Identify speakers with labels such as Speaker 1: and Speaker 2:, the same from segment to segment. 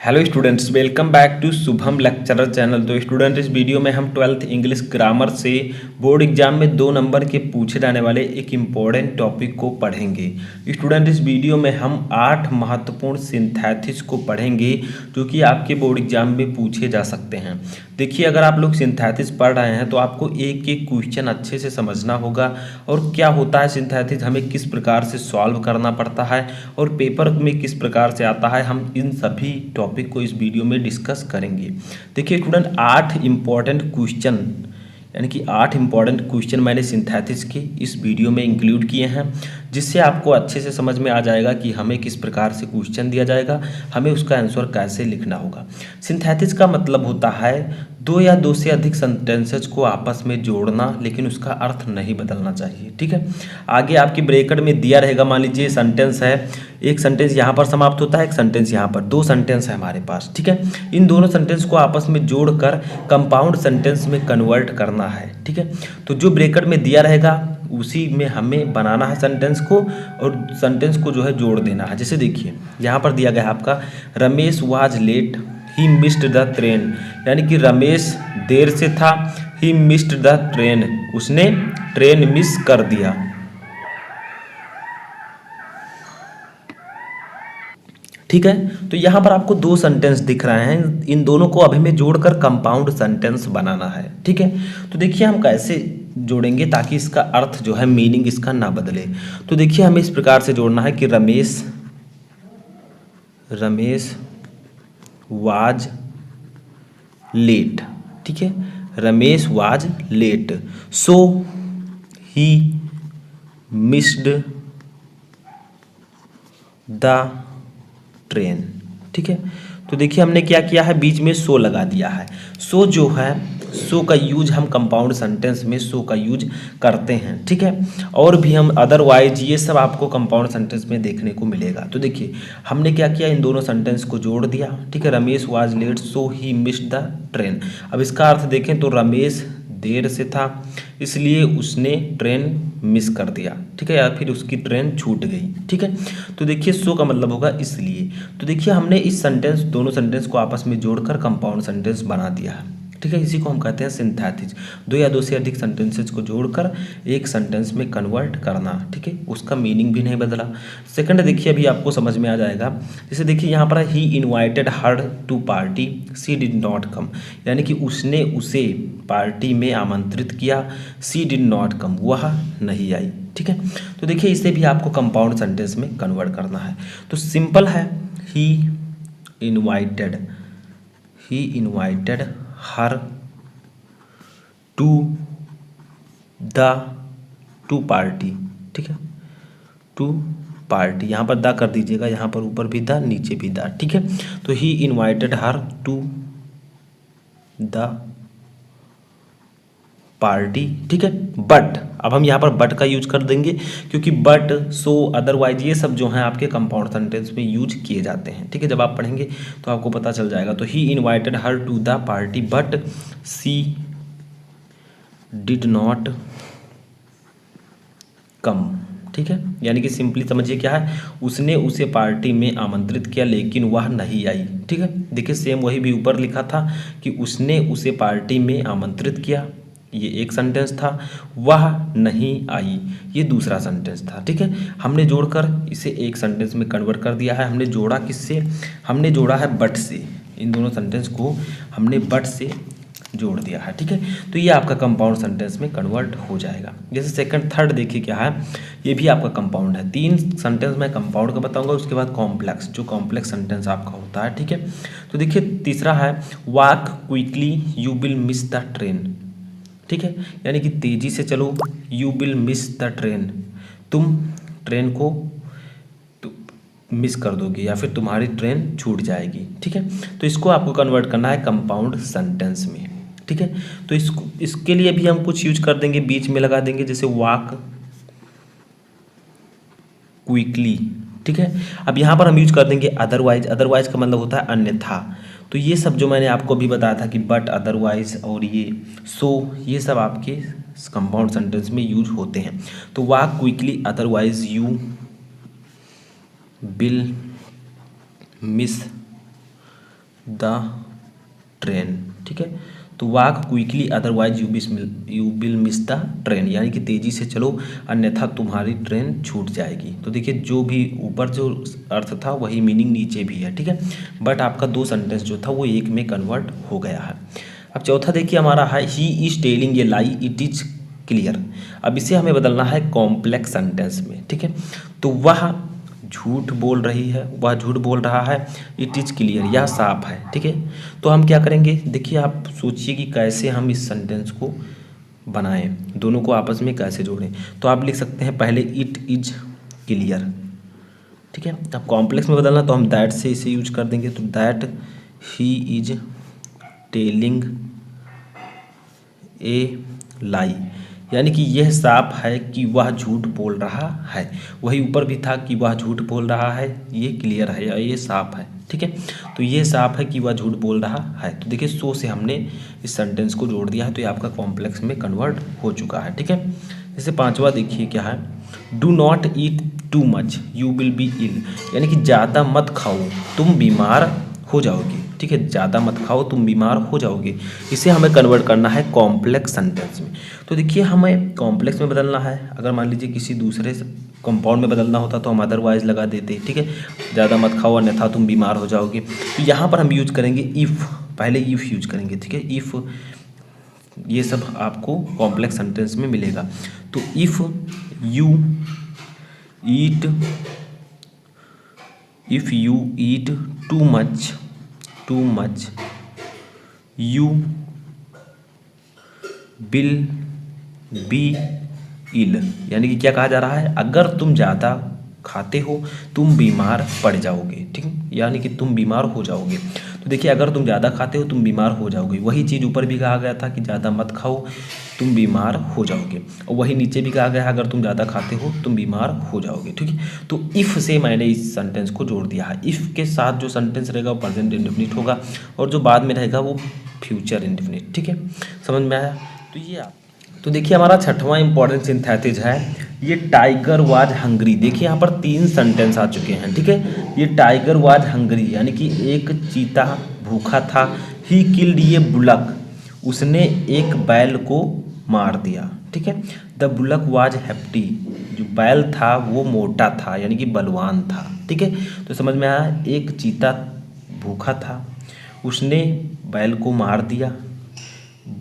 Speaker 1: Hello students, welcome back to Shubham lecturer channel. तो student, इस video में हम 12th इंग्लिश ग्रामर से बोर्ड एग्जाम में 2 नंबर के पूछे जाने वाले एक इम्पॉर्टेंट टॉपिक को पढ़ेंगे। स्टूडेंट, इस वीडियो में हम 8 महत्वपूर्ण सिंथेसिस को पढ़ेंगे जो कि आपके बोर्ड एग्जाम में पूछे जा सकते हैं। देखिए, अगर आप लोग सिंथेसिस पढ़ रहे हैं तो आपको एक एक क्वेश्चन अच्छे से समझना होगा और क्या होता है सिंथेसिस, हमें किस प्रकार से सॉल्व करना पड़ता है और पेपर में किस प्रकार से आता है, हम इन सभी टॉपिक को इस वीडियो में डिस्कस करेंगे। देखिए स्टूडेंट, 8 इंपॉर्टेंट क्वेश्चन यानी कि 8 इंपॉर्टेंट क्वेश्चन मैंने सिंथेसिस के इस वीडियो में इंक्लूड किए हैं, जिससे आपको अच्छे से समझ में आ जाएगा कि हमें किस प्रकार से क्वेश्चन दिया जाएगा, हमें उसका आंसर कैसे लिखना होगा। सिंथेसिस का मतलब होता है 2 या 2 से अधिक सेंटेंसेस को आपस में जोड़ना, लेकिन उसका अर्थ नहीं बदलना चाहिए। ठीक है, आगे आपकी ब्रैकेट में दिया रहेगा, मान लीजिए सेंटेंस है, एक सेंटेंस यहाँ पर समाप्त होता है, एक सेंटेंस यहाँ पर, 2 सेंटेंस है हमारे पास। ठीक है, इन दोनों सेंटेंस को आपस में जोड़कर कंपाउंड सेंटेंस में कन्वर्ट करना है। ठीक है, तो जो ब्रैकेट में दिया रहेगा उसी में हमें बनाना है सेंटेंस को और सेंटेंस को जो है जोड़ देना है। जैसे देखिए, यहाँ पर दिया गया है आपका, Ramesh was late, he missed the train, यानी कि रमेश देर से था, ही मिस्ड द ट्रेन, उसने ट्रेन मिस कर दिया। ठीक है, तो यहाँ पर आपको 2 सेंटेंस दिख रहे हैं, इन दोनों को अभी में जोड़कर कंपाउंड सेंटेंस बनाना है। ठीक है, तो देखिए हम कैसे जोड़ेंगे ताकि इसका अर्थ जो है, मीनिंग इसका ना बदले। तो देखिए हमें इस प्रकार से जोड़ना है कि रमेश वाज लेट। ठीक है, Ramesh was late, so he missed the train. ठीक है, तो देखिए हमने क्या किया है, बीच में सो लगा दिया है। सो जो है, सो का यूज हम कंपाउंड सेंटेंस में सो का यूज करते हैं। ठीक है, और भी हम अदरवाइज ये सब आपको कंपाउंड सेंटेंस में देखने को मिलेगा। तो देखिए हमने क्या किया, इन दोनों सेंटेंस को जोड़ दिया। ठीक है, Ramesh was late so he missed the train. अब इसका अर्थ देखें तो रमेश देर से था इसलिए उसने ट्रेन मिस कर दिया। ठीक है, या फिर उसकी ट्रेन छूट गई। ठीक है, तो देखिए सो का मतलब होगा इसलिए। तो देखिए हमने इस सेंटेंस, दोनों सेंटेंस को आपस में जोड़कर कंपाउंड सेंटेंस बना दिया है। ठीक है, इसी को हम कहते हैं सिंथेसिस, 2 या 2 से अधिक सेंटेंसेस को जोड़कर एक सेंटेंस में कन्वर्ट करना। ठीक है, उसका मीनिंग भी नहीं बदला। सेकंड देखिए, अभी आपको समझ में आ जाएगा। जैसे देखिए यहाँ पर he invited her to party, she did not come, यानी कि उसने उसे पार्टी में आमंत्रित किया, सी डिड नॉट कम, वह नहीं आई। ठीक है, तो देखिए इसे भी आपको कंपाउंड सेंटेंस में कन्वर्ट करना है। तो सिंपल है, ही इनवाइटेड हर टू पार्टी। ठीक है, टू पार्टी, यहाँ पर द कर दीजिएगा, यहाँ पर ऊपर भी द, नीचे भी द। ठीक है, तो he invited her to the party. ठीक है, बट, अब हम यहाँ पर बट का यूज कर देंगे क्योंकि बट, सो, अदरवाइज ये सब जो हैं आपके कंपाउंड सेंटेंस में यूज किए जाते हैं। ठीक है, जब आप पढ़ेंगे तो आपको पता चल जाएगा। तो he invited her to the party but she did not come. ठीक है, यानी कि सिंपली समझिए क्या है, उसने उसे पार्टी में आमंत्रित किया लेकिन वह नहीं आई। ठीक है, देखिए सेम वही भी ऊपर लिखा था कि उसने उसे पार्टी में आमंत्रित किया, ये एक सेंटेंस था, वह नहीं आई ये दूसरा सेंटेंस था। ठीक है, हमने जोड़कर इसे एक सेंटेंस में कन्वर्ट कर दिया है। हमने जोड़ा किससे, हमने जोड़ा है बट से, इन दोनों सेंटेंस को हमने बट से जोड़ दिया है। ठीक है, तो ये आपका कंपाउंड सेंटेंस में कन्वर्ट हो जाएगा। जैसे सेकंड थर्ड देखिए क्या है, ये भी आपका कंपाउंड है। 3 सेंटेंस मैं कंपाउंड का बताऊंगा, उसके बाद कॉम्प्लेक्स, जो कॉम्प्लेक्स सेंटेंस आपका होता है। ठीक है, तो देखिए तीसरा है, walk quickly you will miss the train. ठीक है, यानी कि तेजी से चलो, you will miss the train, तुम ट्रेन को मिस कर दोगे या फिर तुम्हारी ट्रेन छूट जाएगी। ठीक है, तो इसको आपको कन्वर्ट करना है कंपाउंड सेंटेंस में। ठीक है, तो इसके लिए भी हम कुछ यूज कर देंगे, बीच में लगा देंगे, जैसे वॉक क्विकली। ठीक है, अब यहाँ पर हम यूज कर देंगे अदरवाइज। अदरवाइज का मतलब होता है अन्यथा। तो ये सब जो मैंने आपको अभी बताया था कि बट, अदरवाइज और ये सो, ये सब आपके कंपाउंड सेंटेंस में यूज होते हैं। तो walk quickly otherwise you will miss the train, ठीक है। तो walk quickly otherwise you will miss the train, यानी कि तेज़ी से चलो अन्यथा तुम्हारी ट्रेन छूट जाएगी। तो देखिए जो भी ऊपर जो अर्थ था वही मीनिंग नीचे भी है, ठीक है, बट आपका दो सेंटेंस जो था वो एक में कन्वर्ट हो गया है। अब चौथा देखिए हमारा है ही is telling a lie it is clear. अब इसे हमें बदलना है कॉम्प्लेक्स सेंटेंस में, ठीक है। तो वह झूठ बोल रही है, वह झूठ बोल रहा है, इट इज़ क्लियर, यह साफ है, ठीक है। तो हम क्या करेंगे, देखिए आप सोचिए कि कैसे हम इस सेंटेंस को बनाएं, दोनों को आपस में कैसे जोड़ें। तो आप लिख सकते हैं पहले इट इज क्लियर, ठीक है। अब कॉम्प्लेक्स में बदलना तो हम दैट से इसे यूज कर देंगे, तो that he is telling a lie, यानी कि यह साफ है कि वह झूठ बोल रहा है। वही ऊपर भी था कि वह झूठ बोल रहा है, ये क्लियर है या ये साफ है, ठीक है। तो ये साफ है कि वह झूठ बोल रहा है। तो देखिए सो से हमने इस सेंटेंस को जोड़ दिया है, तो ये आपका कॉम्प्लेक्स में कन्वर्ट हो चुका है, ठीक है। जैसे पांचवा देखिए क्या है, do not eat too much you will be ill, यानी कि ज़्यादा मत खाओ तुम बीमार हो जाओगे, ठीक है। ज़्यादा मत खाओ तुम बीमार हो जाओगे, इसे हमें कन्वर्ट करना है कॉम्प्लेक्स सेंटेंस में। तो देखिए हमें कॉम्प्लेक्स में बदलना है, अगर मान लीजिए किसी दूसरे कंपाउंड में बदलना होता तो हम अदरवाइज लगा देते, ठीक है, ज़्यादा मत खाओ अन्यथा तुम बीमार हो जाओगे। तो यहाँ पर हम यूज करेंगे इफ़, पहले इफ़ यूज करेंगे, ठीक है। इफ़ ये सब आपको कॉम्प्लेक्स सेंटेंस में मिलेगा। तो if you eat too much you will be ill, यानी कि क्या कहा जा रहा है, अगर तुम ज़्यादा खाते हो तुम बीमार पड़ जाओगे, ठीक है, यानी कि तुम बीमार हो जाओगे। तो देखिए अगर तुम ज़्यादा खाते हो तुम बीमार हो जाओगे, वही चीज़ ऊपर भी कहा गया था कि ज़्यादा मत खाओ तुम बीमार हो जाओगे, और वही नीचे भी कहा गया है अगर तुम ज़्यादा खाते हो तुम बीमार हो जाओगे, ठीक है। तो इफ़ से मैंने इस सेंटेंस को जोड़ दिया है। इफ़ के साथ जो सेंटेंस रहेगा वो प्रेजेंट इंडेफिनिट होगा और जो बाद में रहेगा वो फ्यूचर इंडेफिनिट, ठीक है, समझ में आया। तो ये तो देखिए हमारा छठवां इंपॉर्टेंट सिंथेसिस है, ये टाइगर वाज हंग्री। देखिए यहाँ पर 3 सेंटेंस आ चुके हैं, ठीक है। ये टाइगर वाज हंग्री यानी कि एक चीता भूखा था, ही किल्ड ये बुलक, उसने एक बैल को मार दिया, ठीक है। द बुलक वाज हेप्टी, जो बैल था वो मोटा था यानी कि बलवान था, ठीक है। तो समझ में आया, एक चीता भूखा था, उसने बैल को मार दिया,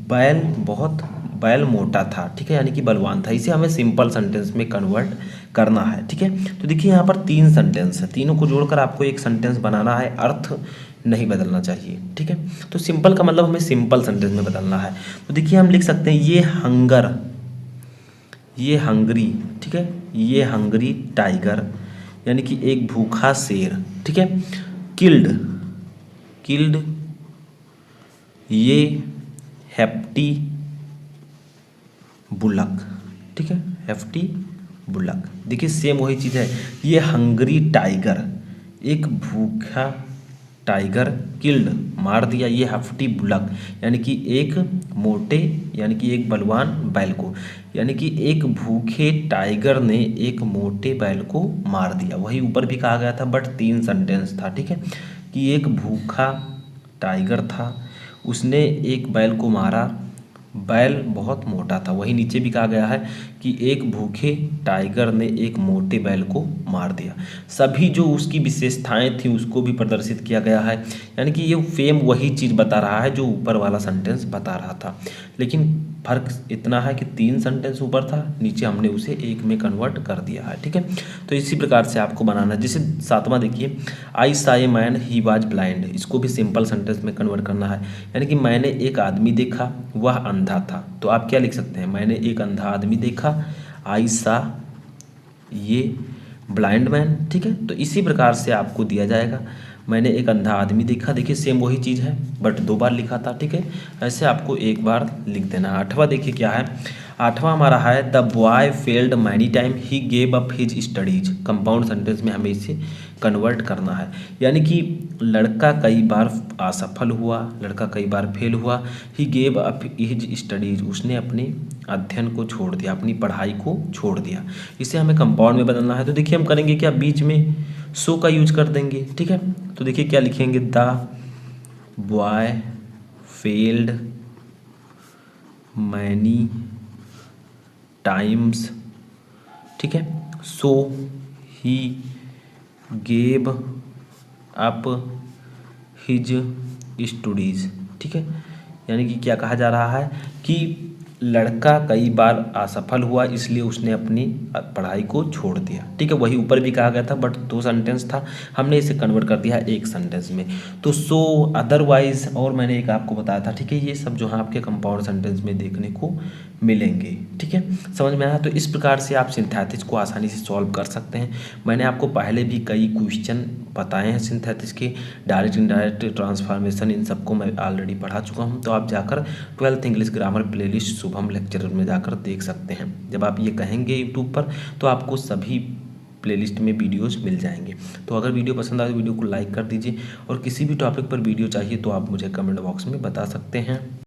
Speaker 1: बैल मोटा था, ठीक है, यानी कि बलवान था। इसे हमें सिंपल सेंटेंस में कन्वर्ट करना है, ठीक है। तो देखिए यहाँ पर 3 सेंटेंस है, तीनों को जोड़कर आपको एक सेंटेंस बनाना है, अर्थ नहीं बदलना चाहिए, ठीक है। तो सिंपल का मतलब हमें सिंपल सेंटेंस में बदलना है। तो देखिए हम लिख सकते हैं ये हंगरी, ठीक है, ये हंगरी टाइगर यानी कि एक भूखा शेर, ठीक है। किल्ड ये हेप्टी बुलक, ठीक है, हेफ्टी बुलक। देखिए सेम वही चीज़ है, ये हंगरी टाइगर एक भूखा टाइगर, किल्ड मार दिया ये हेफ्टी बुलक यानी कि एक मोटे यानी कि एक बलवान बैल को, यानी कि एक भूखे टाइगर ने एक मोटे बैल को मार दिया। वही ऊपर भी कहा गया था बट 3 सेंटेंस था, ठीक है, कि एक भूखा टाइगर था, उसने एक बैल को मारा, बैल बहुत मोटा था। वही नीचे भी कहा गया है कि एक भूखे टाइगर ने एक मोटे बैल को मार दिया। सभी जो उसकी विशेषताएं थी उसको भी प्रदर्शित किया गया है, यानी कि ये फेम वही चीज़ बता रहा है जो ऊपर वाला सेंटेंस बता रहा था, लेकिन फर्क इतना है कि 3 सेंटेंस ऊपर था, नीचे हमने उसे एक में कन्वर्ट कर दिया है, ठीक है। तो इसी प्रकार से आपको बनाना है। जैसे 7वां देखिए, आई सा a man he was blind, इसको भी सिंपल सेंटेंस में कन्वर्ट करना है, यानी कि मैंने एक आदमी देखा वह अंधा था। तो आप क्या लिख सकते हैं, मैंने एक अंधा आदमी देखा, आई सा ये ब्लाइंड मैन, ठीक है। तो इसी प्रकार से आपको दिया जाएगा, मैंने एक अंधा आदमी देखा, देखिए सेम वही चीज़ है बट 2 बार लिखा था, ठीक है, ऐसे आपको 1 बार लिख देना। 8वां देखिए क्या है, 8वां हमारा है the boy failed many time he gave up his studies. Compound sentence में हमें इसे कन्वर्ट करना है, यानी कि लड़का कई बार असफल हुआ, लड़का कई बार फेल हुआ, ही गेव अप हिज स्टडीज, उसने अपने अध्ययन को छोड़ दिया, अपनी पढ़ाई को छोड़ दिया। इसे हमें कंपाउंड में बदलना है। तो देखिए हम करेंगे क्या, बीच में सो का यूज कर देंगे, ठीक है। तो देखिए क्या लिखेंगे, the boy failed many times, ठीक है। So he gave up his studies, ठीक है। यानी कि क्या कहा जा रहा है कि लड़का कई बार असफल हुआ इसलिए उसने अपनी पढ़ाई को छोड़ दिया, ठीक है। वही ऊपर भी कहा गया था बट 2 सेंटेंस था, हमने इसे कन्वर्ट कर दिया एक सेंटेंस में। तो सो, अदरवाइज और मैंने एक आपको बताया था, ठीक है। ये सब जो है आपके कंपाउंड सेंटेंस में देखने को मिलेंगे, ठीक है। समझ में आया? तो इस प्रकार से आप सिंथेसिस को आसानी से सॉल्व कर सकते हैं। मैंने आपको पहले भी कई क्वेश्चन बताए हैं सिंथेसिस के, डायरेक्ट इनडायरेक्ट ट्रांसफॉर्मेशन, इन सबको मैं ऑलरेडी पढ़ा चुका हूं। तो आप जाकर 12th English grammar playlist Shubham lecturer में जाकर देख सकते हैं। जब आप ये कहेंगे यूट्यूब पर तो आपको सभी प्लेलिस्ट में वीडियोस मिल जाएंगे। तो अगर वीडियो पसंद आए तो वीडियो को लाइक कर दीजिए, और किसी भी टॉपिक पर वीडियो चाहिए तो आप मुझे कमेंट बॉक्स में बता सकते हैं।